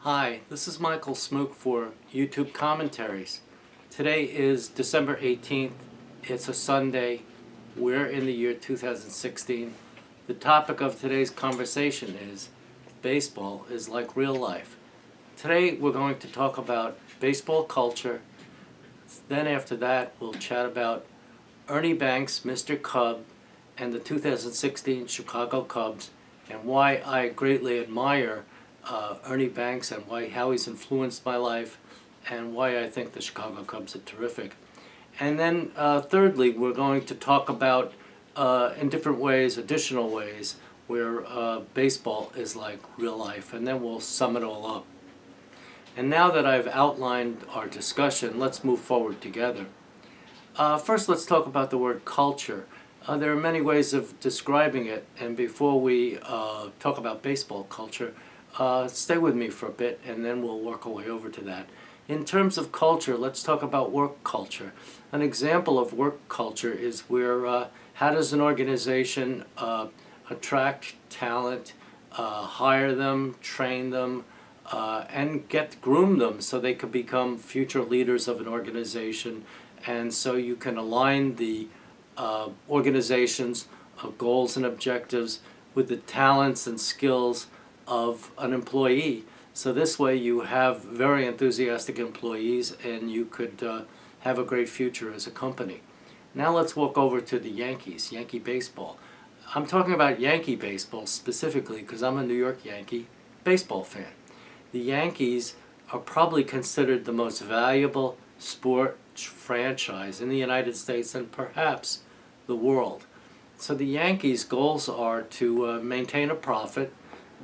Hi, this is Michael Smook for YouTube Commentaries. Today is December 18th. It's a Sunday. We're in the year 2016. The topic of today's conversation is baseball is like real life. Today we're going to talk about baseball culture. Then after that we'll chat about Ernie Banks, Mr. Cub, and the 2016 Chicago Cubs, and why I greatly admire Ernie Banks and how he's influenced my life, and why I think the Chicago Cubs are terrific. And then thirdly, we're going to talk about in different ways, additional ways, where baseball is like real life, and then we'll sum it all up. And now that I've outlined our discussion, let's move forward together. First, let's talk about the word culture. There are many ways of describing it, and before we talk about baseball culture, stay with me for a bit and then we'll work our way over to that. In terms of culture, let's talk about work culture. An example of work culture is where how does an organization attract talent, hire them, train them, and groom them so they could become future leaders of an organization, and so you can align the organization's goals and objectives with the talents and skills of an employee. So this way you have very enthusiastic employees and you could have a great future as a company. Now let's walk over to the Yankees, Yankee baseball. I'm talking about Yankee baseball specifically because I'm a New York Yankee baseball fan. The Yankees are probably considered the most valuable sports franchise in the United States and perhaps the world. So the Yankees' goals are to maintain a profit.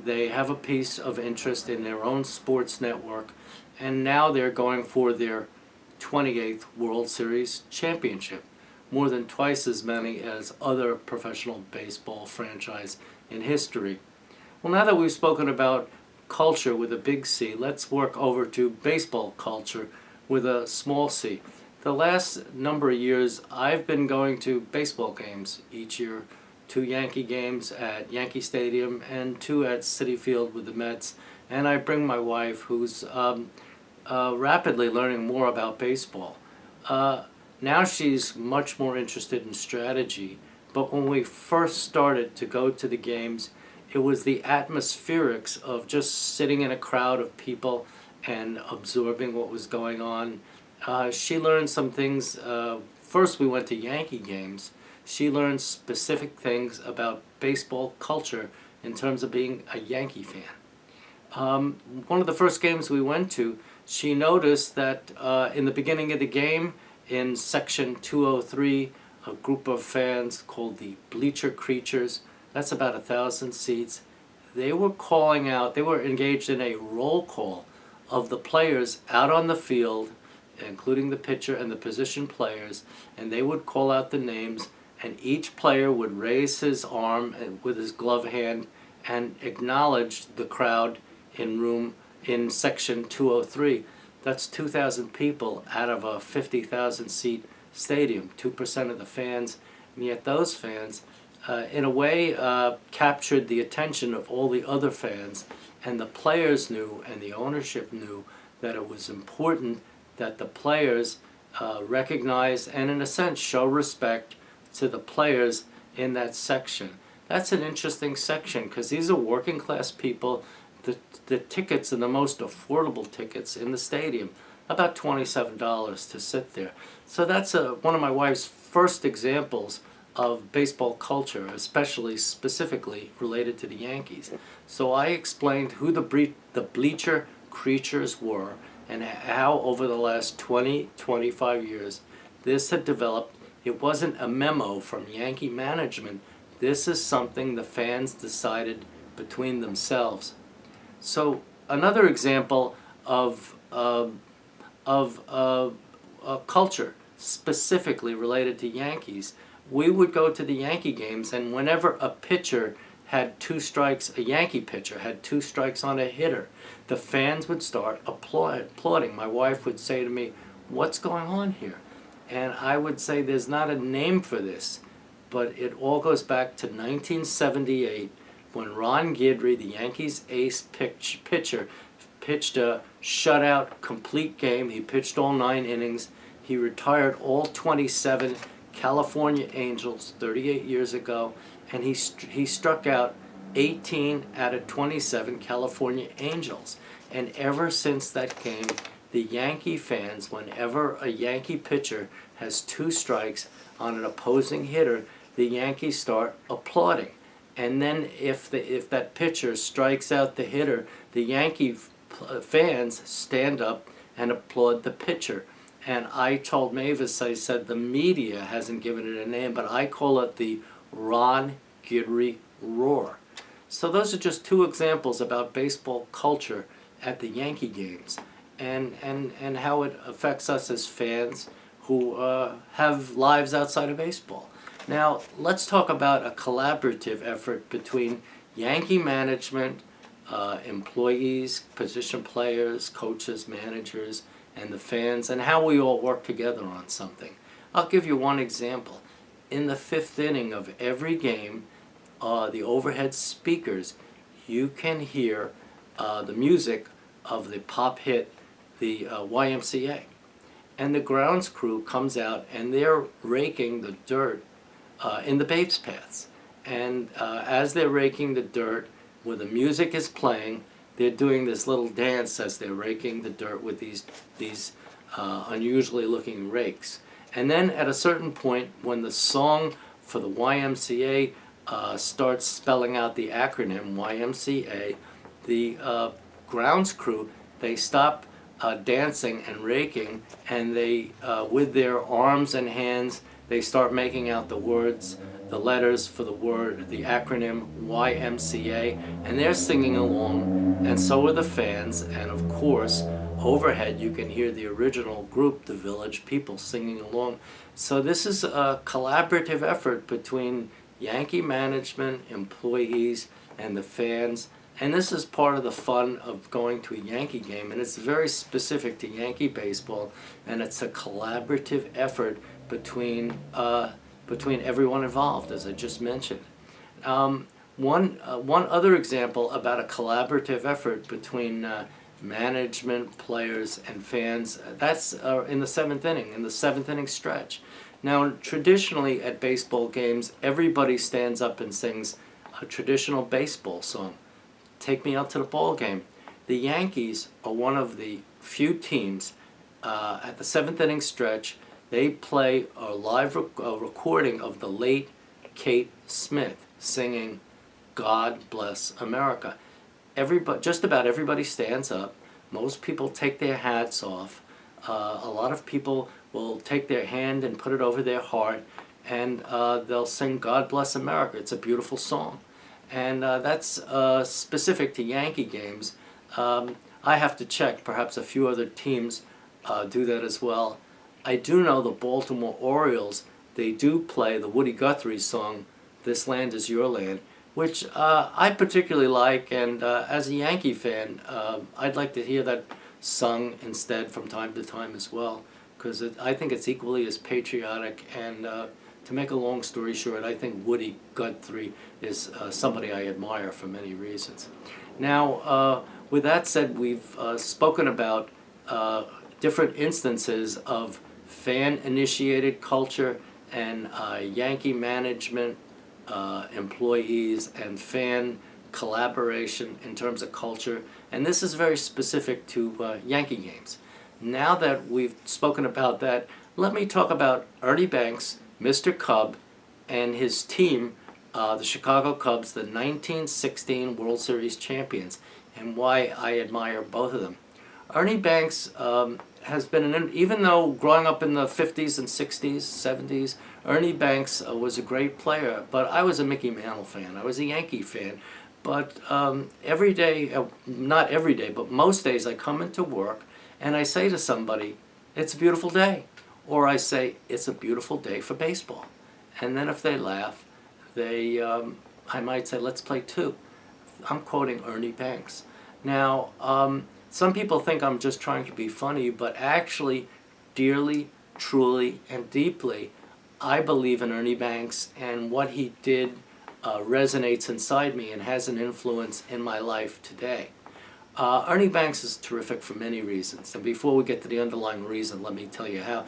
They have a piece of interest in their own sports network, and now they're going for their 28th World Series championship, more than twice as many as other professional baseball franchise in history. Well, now that we've spoken about culture with a big C, let's work over to baseball culture with a small c. The last number of years, I've been going to baseball games each year. 2 Yankee games at Yankee Stadium and 2 at Citi Field with the Mets. And I bring my wife, who's rapidly learning more about baseball. Now she's much more interested in strategy. But when we first started to go to the games, it was the atmospherics of just sitting in a crowd of people and absorbing what was going on. She learned some things. First we went to Yankee games. She learned specific things about baseball culture in terms of being a Yankee fan. One of the first games we went to, she noticed that in the beginning of the game, in section 203, a group of fans called the Bleacher Creatures, that's about 1,000 seats, they were calling out, they were engaged in a roll call of the players out on the field, including the pitcher and the position players, and they would call out the names, and each player would raise his arm with his glove hand and acknowledge the crowd in section 203. That's 2,000 people out of a 50,000 seat stadium, 2% of the fans, and yet those fans in a way captured the attention of all the other fans, and the players knew and the ownership knew that it was important that the players recognize and in a sense show respect to the players in that section. That's an interesting section because these are working class people. The tickets are the most affordable tickets in the stadium, about $27 to sit there. So that's one of my wife's first examples of baseball culture, especially specifically related to the Yankees. So I explained who the Bleacher Creatures were and how over the last 25 years this had developed. It wasn't a memo from Yankee management. This is something the fans decided between themselves. So another example of culture specifically related to Yankees, we would go to the Yankee games, and whenever a pitcher had 2 strikes, a Yankee pitcher had 2 strikes on a hitter, the fans would start applauding. My wife would say to me, "What's going on here?" And I would say there's not a name for this, but it all goes back to 1978 when Ron Guidry, the Yankees ace pitcher, pitched a shutout complete game. He pitched all 9 innings. He retired all 27 California Angels 38 years ago, and he struck out 18 out of 27 California Angels. And ever since that game, the Yankee fans, whenever a Yankee pitcher has 2 strikes on an opposing hitter, the Yankees start applauding. And then if that pitcher strikes out the hitter, the Yankee fans stand up and applaud the pitcher. And I told Mavis, I said the media hasn't given it a name, but I call it the Ron Guidry roar. So those are just 2 examples about baseball culture at the Yankee games, and how it affects us as fans who have lives outside of baseball. Now, let's talk about a collaborative effort between Yankee management, employees, position players, coaches, managers, and the fans, and how we all work together on something. I'll give you one example. In the 5th inning of every game, the overhead speakers, you can hear the music of the pop hit, the YMCA. And the grounds crew comes out and they're raking the dirt in the base paths. And as they're raking the dirt, where the music is playing, they're doing this little dance as they're raking the dirt with these unusually looking rakes. And then at a certain point, when the song for the YMCA starts spelling out the acronym YMCA, the grounds crew, they stop dancing and raking, and they, with their arms and hands, they start making out the words, the letters for the word, the acronym YMCA, and they're singing along, and so are the fans, and of course, overhead you can hear the original group, the Village People, singing along. So this is a collaborative effort between Yankee management, employees, and the fans, and this is part of the fun of going to a Yankee game, and it's very specific to Yankee baseball, and it's a collaborative effort between everyone involved, as I just mentioned. One other example about a collaborative effort between management, players, and fans, that's in the 7th inning, in the 7th inning stretch. Now, traditionally at baseball games, everybody stands up and sings a traditional baseball song. Take me out to the ball game. The Yankees are one of the few teams at the 7th inning stretch. They play a live recording of the late Kate Smith singing God Bless America. Just about everybody stands up. Most people take their hats off. A lot of people will take their hand and put it over their heart, and they'll sing God Bless America. It's a beautiful song. And that's specific to Yankee games. I have to check. Perhaps a few other teams do that as well. I do know the Baltimore Orioles, they do play the Woody Guthrie song, This Land Is Your Land, which I particularly like, and as a Yankee fan, I'd like to hear that sung instead from time to time as well, because I think it's equally as patriotic, and to make a long story short, I think Woody Guthrie is somebody I admire for many reasons. Now, with that said, we've spoken about different instances of fan-initiated culture and Yankee management, employees, and fan collaboration in terms of culture, and this is very specific to Yankee games. Now that we've spoken about that, let me talk about Ernie Banks, Mr. Cub, and his team, the Chicago Cubs, the 1916 World Series champions, and why I admire both of them. Ernie Banks has been, even though growing up in the 50s and 60s, 70s, Ernie Banks was a great player, but I was a Mickey Mantle fan. I was a Yankee fan. But every day, not every day, but most days I come into work and I say to somebody, it's a beautiful day. Or I say, it's a beautiful day for baseball. And then if they laugh, I might say, let's play 2. I'm quoting Ernie Banks. Now, some people think I'm just trying to be funny, but actually, dearly, truly, and deeply, I believe in Ernie Banks, and what he did resonates inside me and has an influence in my life today. Ernie Banks is terrific for many reasons. And before we get to the underlying reason, let me tell you how.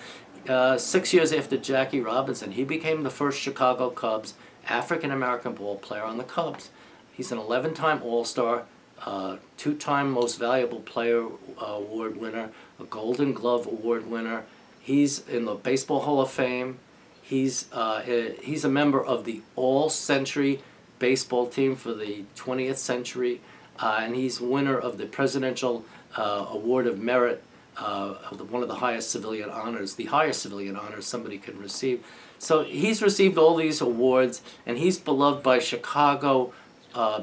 6 years after Jackie Robinson, he became the first Chicago Cubs African-American ball player on the Cubs. He's an 11-time All-Star, 2-time Most Valuable Player Award winner, a Golden Glove Award winner. He's in the Baseball Hall of Fame. He's a member of the All-Century baseball team for the 20th century, and he's winner of the Presidential Award of Merit, one of the highest civilian honors, the highest civilian honors somebody can receive. So he's received all these awards, and he's beloved by Chicago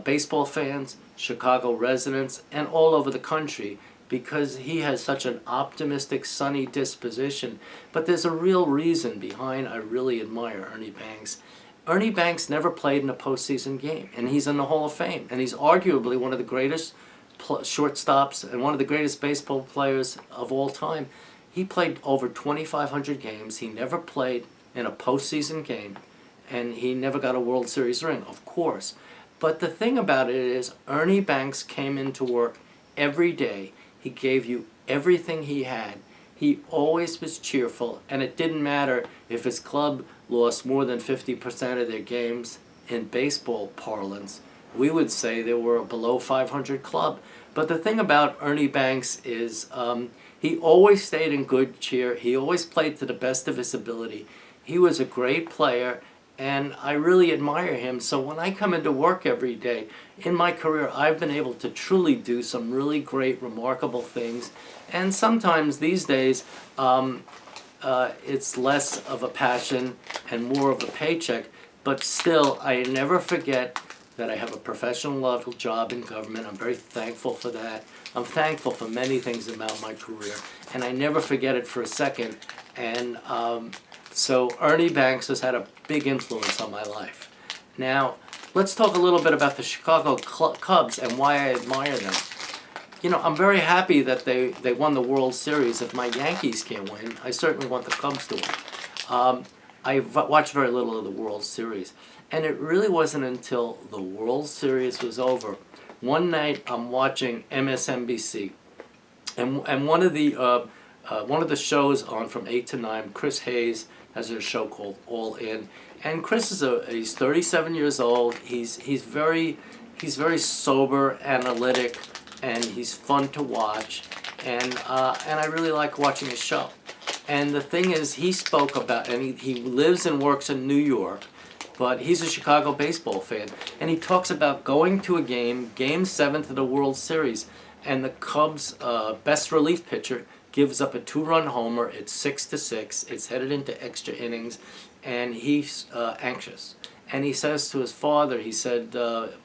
baseball fans, Chicago residents, and all over the country because he has such an optimistic, sunny disposition. But there's a real reason behind I really admire Ernie Banks. Ernie Banks never played in a postseason game, and he's in the Hall of Fame, and he's arguably one of the greatest shortstops and one of the greatest baseball players of all time. He played over 2,500 games. He never played in a postseason game, and he never got a World Series ring, of course. But the thing about it is Ernie Banks came into work every day. He gave you everything he had. He always was cheerful, and it didn't matter if his club lost more than 50% of their games. In baseball parlance, we would say they were a below 500 club. But the thing about Ernie Banks is he always stayed in good cheer. He always played to the best of his ability. He was a great player, and I really admire him. So when I come into work every day, in my career, I've been able to truly do some really great, remarkable things. And sometimes these days, it's less of a passion and more of a paycheck. But still, I never forget that I have a professional level job in government. I'm very thankful for that. I'm thankful for many things about my career, and I never forget it for a second. And so Ernie Banks has had a big influence on my life. Now, let's talk a little bit about the Chicago Cubs and why I admire them. You know, I'm very happy that they won the World Series. If my Yankees can't win, I certainly want the Cubs to win. I watched very little of the World Series, and it really wasn't until the World Series was over. One night I'm watching MSNBC, and one of the shows on from 8 to 9, Chris Hayes has a show called All In, and Chris is he's 37 years old. He's very sober, analytic, and he's fun to watch, and I really like watching his show. And the thing is, he spoke about, and he lives and works in New York, but he's a Chicago baseball fan, and he talks about going to a game, Game 7 of the World Series, and the Cubs' best relief pitcher gives up a 2-run homer. It's 6-6. It's headed into extra innings, and he's anxious. And he says to his father, he said,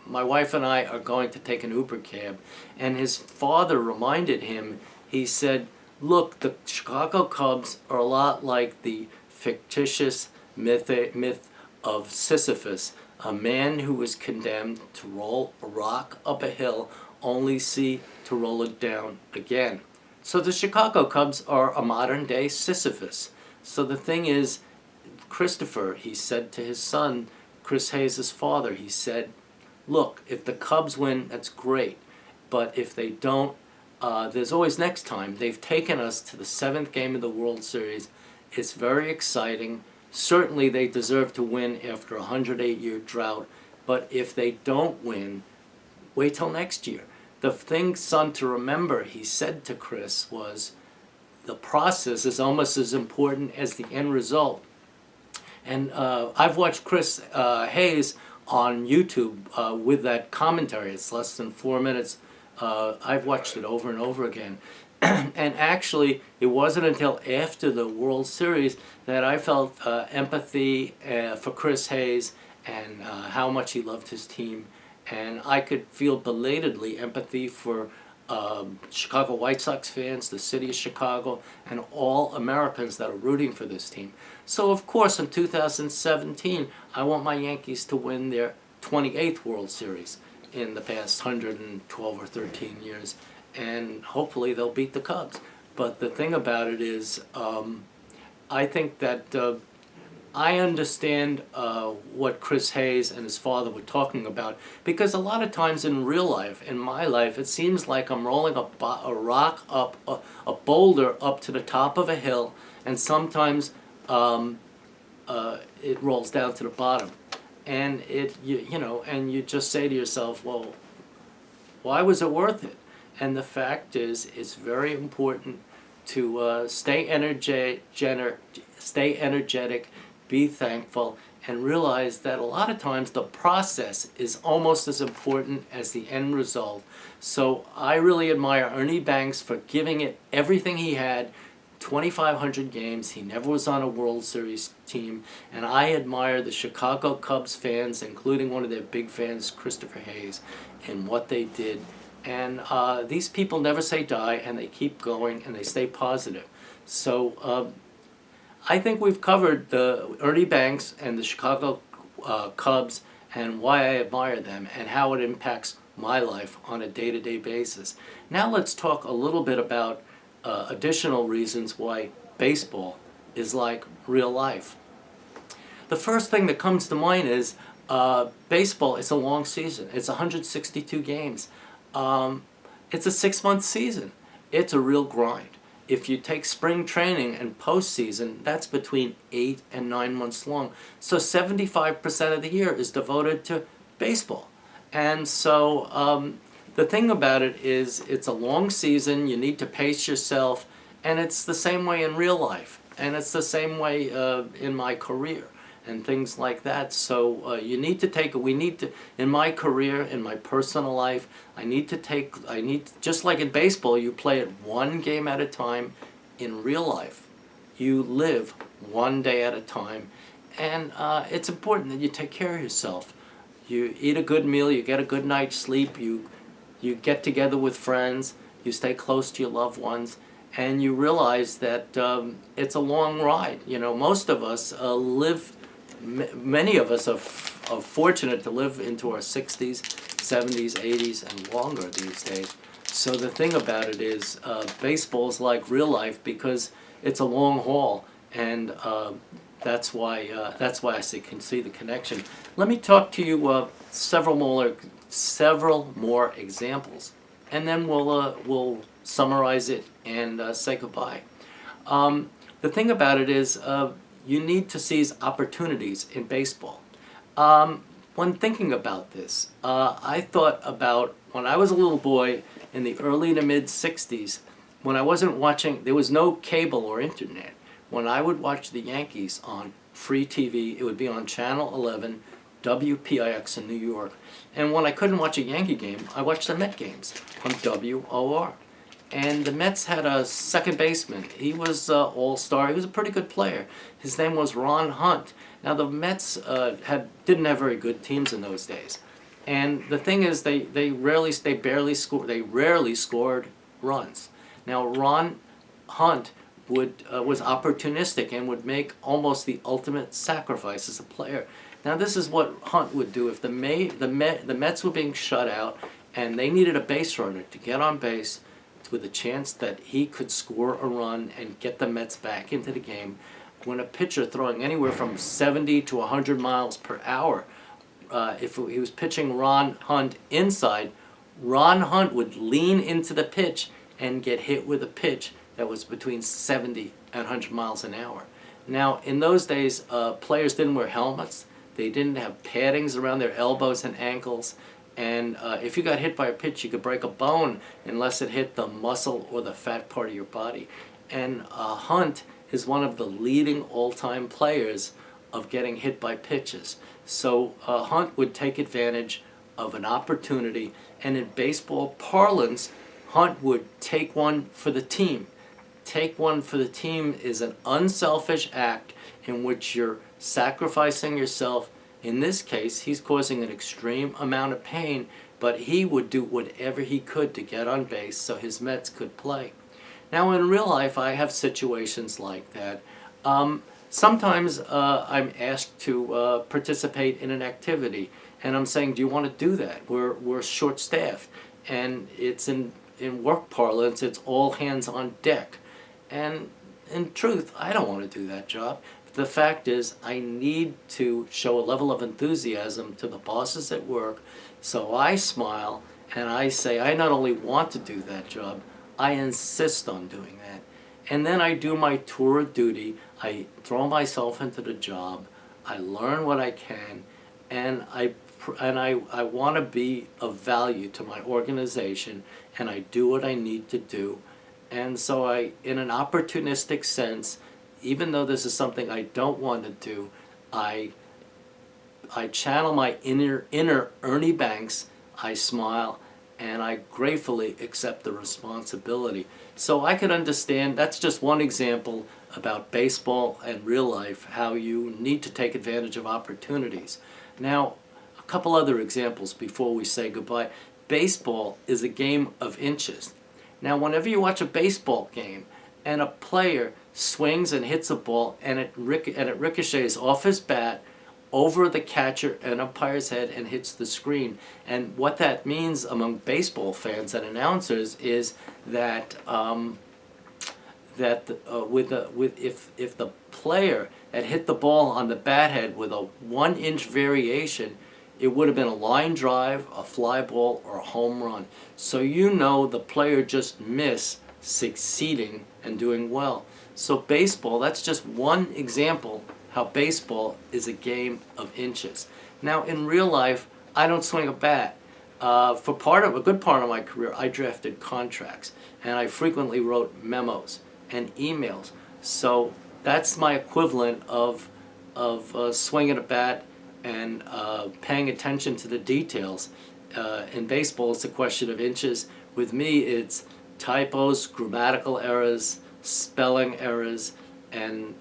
my wife and I are going to take an Uber cab. And his father reminded him, he said, look, the Chicago Cubs are a lot like the fictitious myth of Sisyphus, a man who was condemned to roll a rock up a hill, only to roll it down again. So the Chicago Cubs are a modern-day Sisyphus. So the thing is, Christopher, he said to his son, Chris Hayes' father, he said, look, if the Cubs win, that's great. But if they don't, there's always next time. They've taken us to the 7th game of the World Series. It's very exciting. Certainly they deserve to win after a 108-year drought. But if they don't win, wait till next year. The thing, son, to remember, he said to Chris, was the process is almost as important as the end result. And I've watched Chris Hayes on YouTube with that commentary. It's less than 4 minutes. I've watched it over and over again. And actually, it wasn't until after the World Series that I felt empathy for Chris Hayes and how much he loved his team. And I could feel belatedly empathy for Chicago White Sox fans, the city of Chicago, and all Americans that are rooting for this team. So, of course, in 2017, I want my Yankees to win their 28th World Series in the past 112 or 13 years. And hopefully they'll beat the Cubs. But the thing about it is, I think that I understand what Chris Hayes and his father were talking about, because a lot of times in real life, in my life, it seems like I'm rolling a rock up, a boulder up to the top of a hill, and sometimes it rolls down to the bottom. And and you just say to yourself, well, why was it worth it? And the fact is, it's very important to stay energetic, be thankful, and realize that a lot of times the process is almost as important as the end result. So I really admire Ernie Banks for giving it everything he had. 2,500 games. He never was on a World Series team. And I admire the Chicago Cubs fans, including one of their big fans, Christopher Hayes, and what they did. And these people never say die, and they keep going, and they stay positive. So I think we've covered the Ernie Banks and the Chicago Cubs and why I admire them and how it impacts my life on a day-to-day basis. Now let's talk a little bit about additional reasons why baseball is like real life. The first thing that comes to mind is baseball is a long season. It's 162 games. It's a 6-month season. It's a real grind. If you take spring training and postseason, that's between 8 and 9 months long. So 75% of the year is devoted to baseball. And so the thing about it is it's a long season, you need to pace yourself, and it's the same way in real life, and it's the same way in my career and things like that. So we need to, in my career, in my personal life, just like in baseball, you play it one game at a time. In real life, you live one day at a time, and it's important that you take care of yourself. You eat a good meal, you get a good night's sleep, you get together with friends, you stay close to your loved ones, and you realize that it's a long ride. You know, most of us many of us are fortunate to live into our 60s, 70s, 80s, and longer these days. So the thing about it is baseball's like real life because it's a long haul, and that's why I can see the connection. Let me talk to you several more examples, and then we'll summarize it and say goodbye. The thing about it is you need to seize opportunities in baseball. When thinking about this, I thought about when I was a little boy in the early to mid 60s, when I wasn't watching, there was no cable or internet. When I would watch the Yankees on free TV, it would be on Channel 11, WPIX in New York. And when I couldn't watch a Yankee game, I watched the Met games on WOR. And the Mets had a second baseman. He was an all-star. He was a pretty good player. His name was Ron Hunt. Now the Mets didn't have very good teams in those days. And the thing is, they rarely scored runs. Now Ron Hunt was opportunistic and would make almost the ultimate sacrifice as a player. Now this is what Hunt would do if the Mets were being shut out and they needed a base runner to get on base with a chance that he could score a run and get the Mets back into the game. When a pitcher throwing anywhere from 70 to 100 miles per hour, if he was pitching Ron Hunt inside, Ron Hunt would lean into the pitch and get hit with a pitch that was between 70 and 100 miles an hour. Now, in those days, players didn't wear helmets. They didn't have paddings around their elbows and ankles. And if you got hit by a pitch, you could break a bone unless it hit the muscle or the fat part of your body. And Hunt is one of the leading all-time players of getting hit by pitches. So Hunt would take advantage of an opportunity, and in baseball parlance, Hunt would take one for the team. Take one for the team is an unselfish act in which you're sacrificing yourself. In this case, he's causing an extreme amount of pain, but he would do whatever he could to get on base so his Mets could play. Now, in real life, I have situations like that. Sometimes I'm asked to participate in an activity, and I'm saying, do you want to do that? We're short-staffed, and it's in work parlance, it's all hands on deck. And in truth, I don't want to do that job. the fact is I need to show a level of enthusiasm to the bosses at work, so I smile and I say I not only want to do that job, I insist on doing that. And then I do my tour of duty, I throw myself into the job, I learn what I can, and I want to be of value to my organization, and I do what I need to do. And so in an opportunistic sense, even though this is something I don't want to do, I channel my inner Ernie Banks, I smile, and I gratefully accept the responsibility. So I can understand, that's just one example about baseball and real life, how you need to take advantage of opportunities. Now, a couple other examples before we say goodbye. Baseball is a game of inches. Now, whenever you watch a baseball game and a player swings and hits a ball and it ricochets off his bat over the catcher and umpire's head and hits the screen. And what that means among baseball fans and announcers is that if the player had hit the ball on the bat head with a 1-inch variation, it would have been a line drive, a fly ball, or a home run. So you know the player just missed succeeding and doing well. So baseball, that's just one example how baseball is a game of inches. Now in real life, I don't swing a bat. For a good part of my career, I drafted contracts, and I frequently wrote memos and emails. So that's my equivalent of swinging a bat and paying attention to the details. In baseball, it's a question of inches. With me, it's typos, grammatical errors, spelling errors, and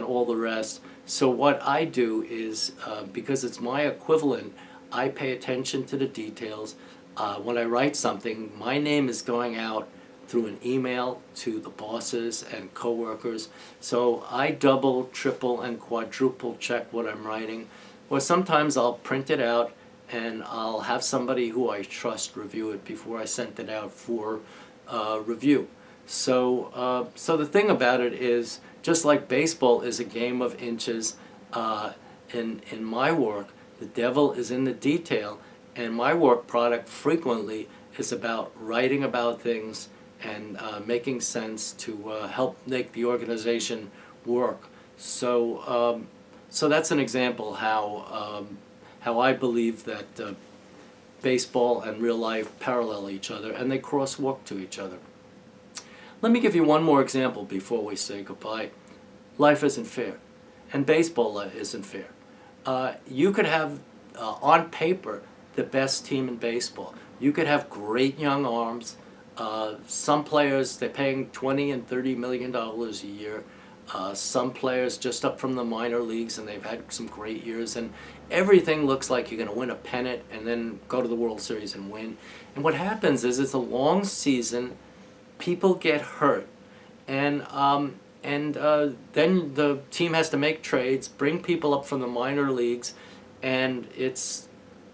all the rest. So what I do is, because it's my equivalent, I pay attention to the details. When I write something, my name is going out through an email to the bosses and coworkers. So I double, triple, and quadruple check what I'm writing. Or sometimes I'll print it out and I'll have somebody who I trust review it before I send it out for review. So the thing about it is, just like baseball is a game of inches, in my work, the devil is in the detail, and my work product frequently is about writing about things and making sense to help make the organization work. So that's an example how I believe that baseball and real life parallel each other, and they crosswalk to each other. Let me give you one more example before we say goodbye. Life isn't fair, and baseball isn't fair. You could have, on paper, the best team in baseball. You could have great young arms. Some players, they're paying $20 and $30 million a year. Some players just up from the minor leagues, and they've had some great years, and everything looks like you're going to win a pennant and then go to the World Series and win. And what happens is it's a long season, people get hurt, and then the team has to make trades, bring people up from the minor leagues, and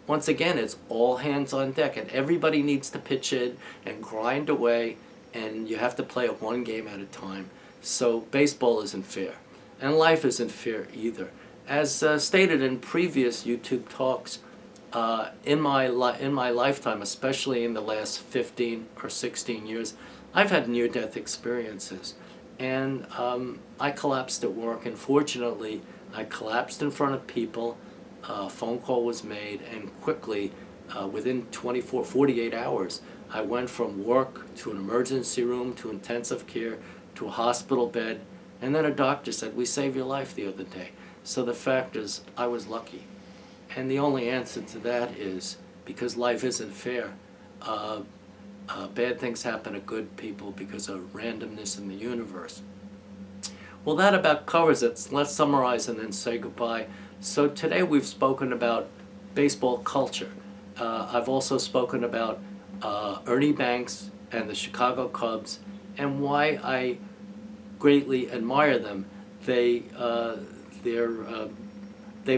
once again, it's all hands on deck, and everybody needs to pitch in and grind away, and you have to play it one game at a time. So baseball isn't fair, and life isn't fair either. As stated in previous YouTube talks, in my lifetime, especially in the last 15 or 16 years, I've had near-death experiences, and I collapsed at work, and fortunately, I collapsed in front of people. A phone call was made, and quickly, within 48 hours, I went from work to an emergency room to intensive care to a hospital bed, and then a doctor said, "We saved your life the other day." So the fact is, I was lucky. And the only answer to that is, because life isn't fair, bad things happen to good people because of randomness in the universe. Well, that about covers it. Let's summarize and then say goodbye. So today we've spoken about baseball culture. I've also spoken about Ernie Banks and the Chicago Cubs and why I greatly admire them. They've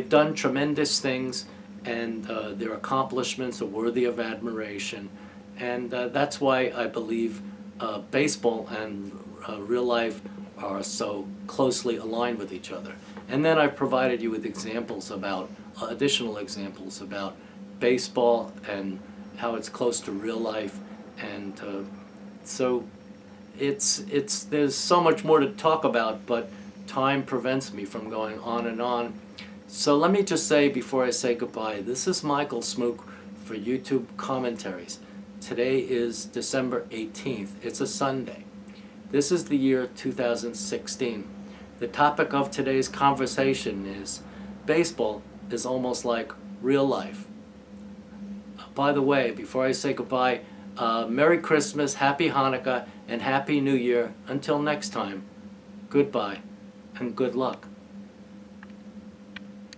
done tremendous things, and their accomplishments are worthy of admiration. And that's why I believe baseball and real life are so closely aligned with each other. And then I provided you with examples about, additional examples about baseball and how it's close to real life. And so there's so much more to talk about, but time prevents me from going on and on. So let me just say before I say goodbye, this is Michael Smook for YouTube Commentaries. Today is December 18th. It's a Sunday. This is the year 2016. The topic of today's conversation is baseball is almost like real life. By the way, before I say goodbye, Merry Christmas, Happy Hanukkah, and Happy New Year. Until next time, goodbye and good luck.